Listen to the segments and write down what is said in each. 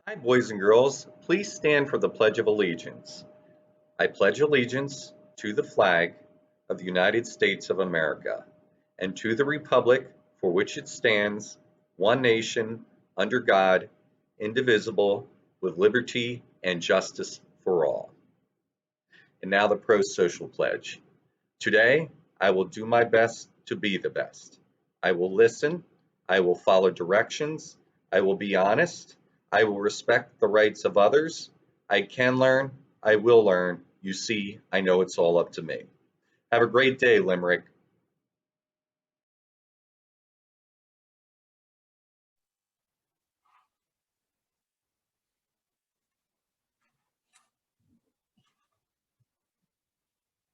Hi, boys and girls. Please stand for the Pledge of Allegiance. I pledge allegiance to the flag of the United States of America and to the republic for which it stands, one nation, under God, indivisible, with liberty and justice for all. And now the pro-social pledge. Today, I will do my best to be the best. I will listen. I will follow directions. I will be honest. I will respect the rights of others. I can learn. I will learn. You see, I know it's all up to me. Have a great day, Limerick.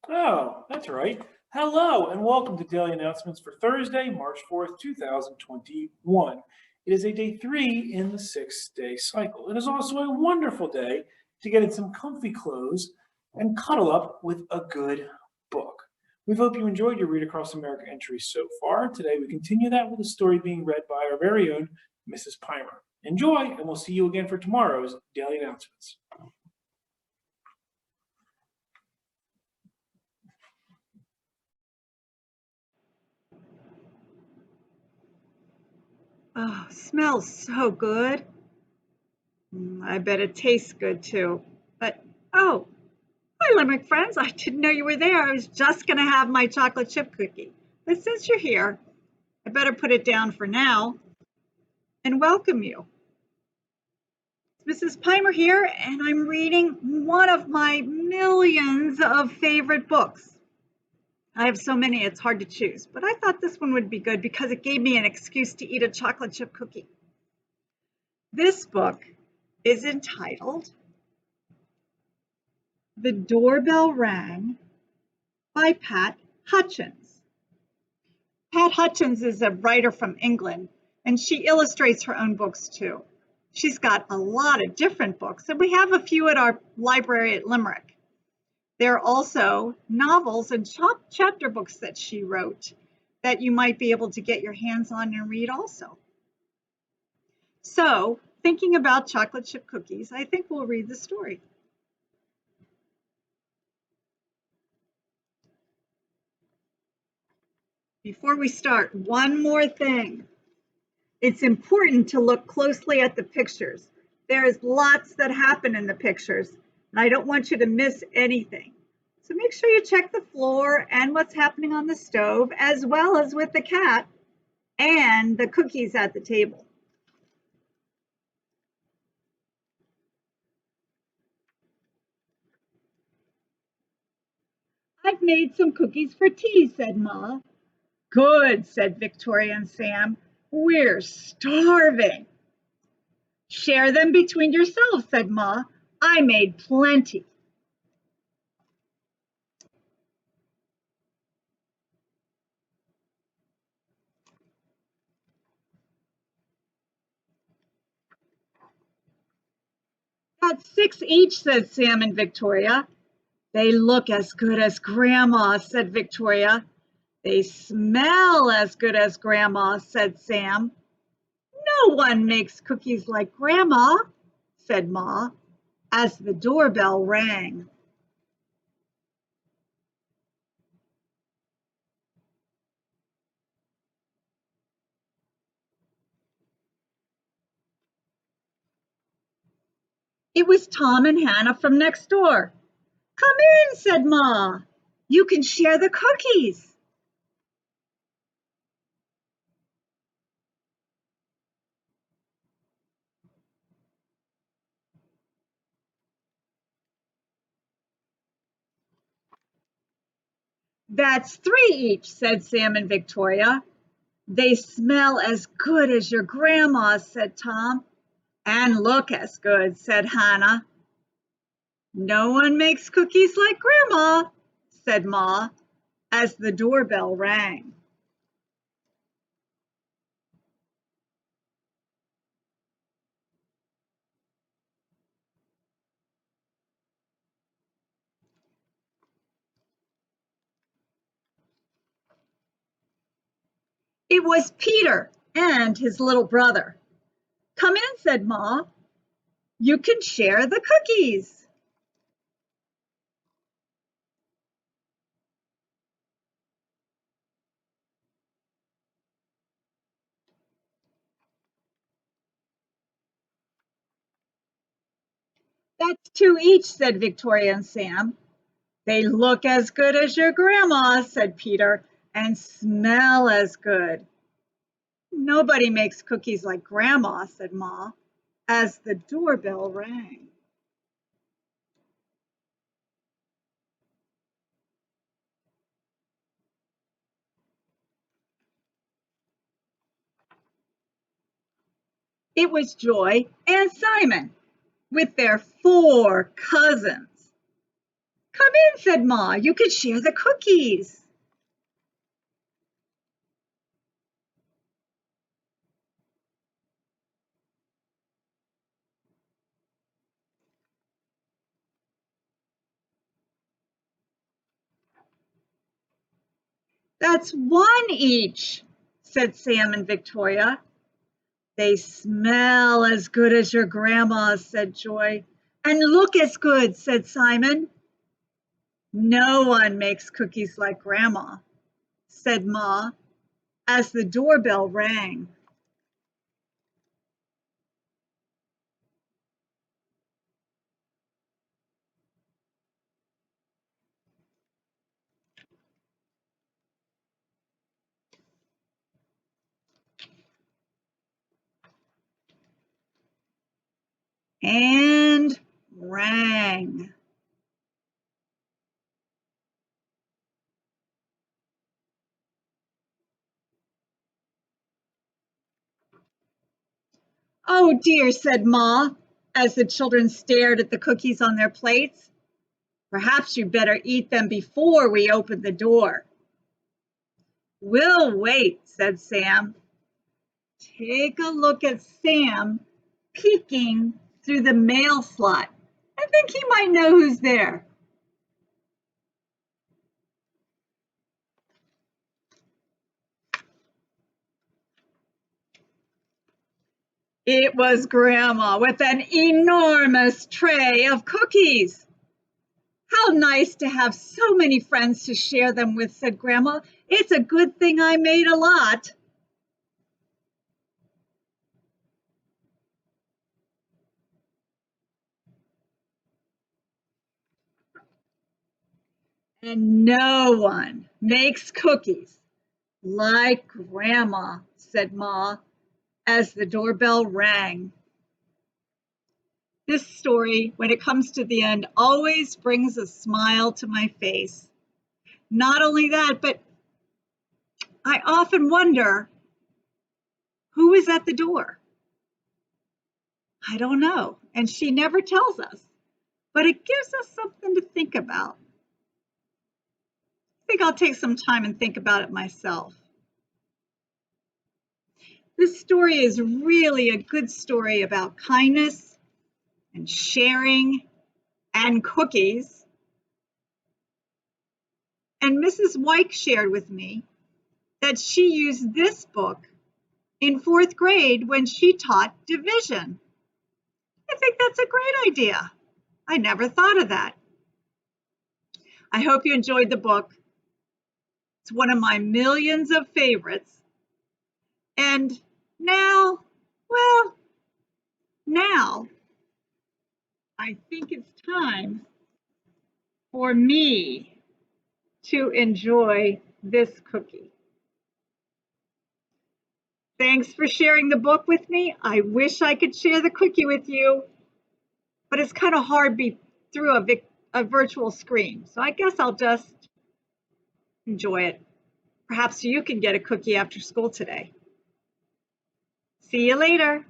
Oh, that's right. Hello, and welcome to Daily Announcements for Thursday, March 4th, 2021. It is a day 3 in the 6-day cycle. It is also a wonderful day to get in some comfy clothes and cuddle up with a good book. We hope you enjoyed your Read Across America entries so far. Today we continue that with a story being read by our very own Mrs. Pimer. Enjoy, and we'll see you again for tomorrow's Daily Announcements. Oh, smells so good. I bet it tastes good too. But, oh, hi, Limerick friends. I didn't know you were there. I was just going to have my chocolate chip cookie. But since you're here, I better put it down for now and welcome you. It's Mrs. Pimer here, and I'm reading one of my millions of favorite books. I have so many, it's hard to choose, but I thought this one would be good because it gave me an excuse to eat a chocolate chip cookie. This book is entitled The Doorbell Rang by Pat Hutchins. Pat Hutchins is a writer from England, and she illustrates her own books too. She's got a lot of different books, and we have a few at our library at Limerick. There are also novels and chapter books that she wrote that you might be able to get your hands on and read also. So, thinking about chocolate chip cookies, I think we'll read the story. Before we start, one more thing. It's important to look closely at the pictures. There's lots that happen in the pictures, and I don't want you to miss anything. So make sure you check the floor and what's happening on the stove, as well as with the cat and the cookies at the table. I've made some cookies for tea, said Ma. Good, said Victoria and Sam. We're starving. Share them between yourselves, said Ma. I made plenty. That's 6 each, said Sam and Victoria. They look as good as Grandma, said Victoria. They smell as good as Grandma, said Sam. No one makes cookies like Grandma, said Ma, as the doorbell rang. It was Tom and Hannah from next door. Come in, said Ma. You can share the cookies. That's 3 each, said Sam and Victoria. They smell as good as your grandma, said Tom. And look as good, said Hannah. No one makes cookies like Grandma, said Ma, as the doorbell rang. It was Peter and his little brother. Come in, said Ma. you can share the cookies. That's two each, said Victoria and Sam. They look as good as your grandma, said Peter, and smell as good. Nobody makes cookies like Grandma, said Ma, as the doorbell rang. It was Joy and Simon with their 4 cousins. Come in, said Ma, you could share the cookies. That's 1 each, said Sam and Victoria. They smell as good as your grandma's, said Joy. And look as good, said Simon. No one makes cookies like Grandma, said Ma, as the doorbell rang. And rang. Oh dear, said Ma, as the children stared at the cookies on their plates. Perhaps you better eat them before we open the door. We'll wait, said Sam. Take a look at Sam peeking through the mail slot. I think he might know who's there. It was Grandma with an enormous tray of cookies. How nice to have so many friends to share them with, said Grandma. It's a good thing I made a lot. And no one makes cookies like Grandma, said Ma, as the doorbell rang. This story, when it comes to the end, always brings a smile to my face. Not only that, but I often wonder, who is at the door? I don't know, and she never tells us, but it gives us something to think about. I think I'll take some time and think about it myself. This story is really a good story about kindness and sharing and cookies. And Mrs. Wyke shared with me that she used this book in 4th grade when she taught division. I think that's a great idea. I never thought of that. I hope you enjoyed the book. It's one of my millions of favorites. And now, well, now I think it's time for me to enjoy this cookie. Thanks for sharing the book with me. I wish I could share the cookie with you, but it's kind of hard through a virtual screen. So I guess I'll just enjoy it. Perhaps you can get a cookie after school today. See you later.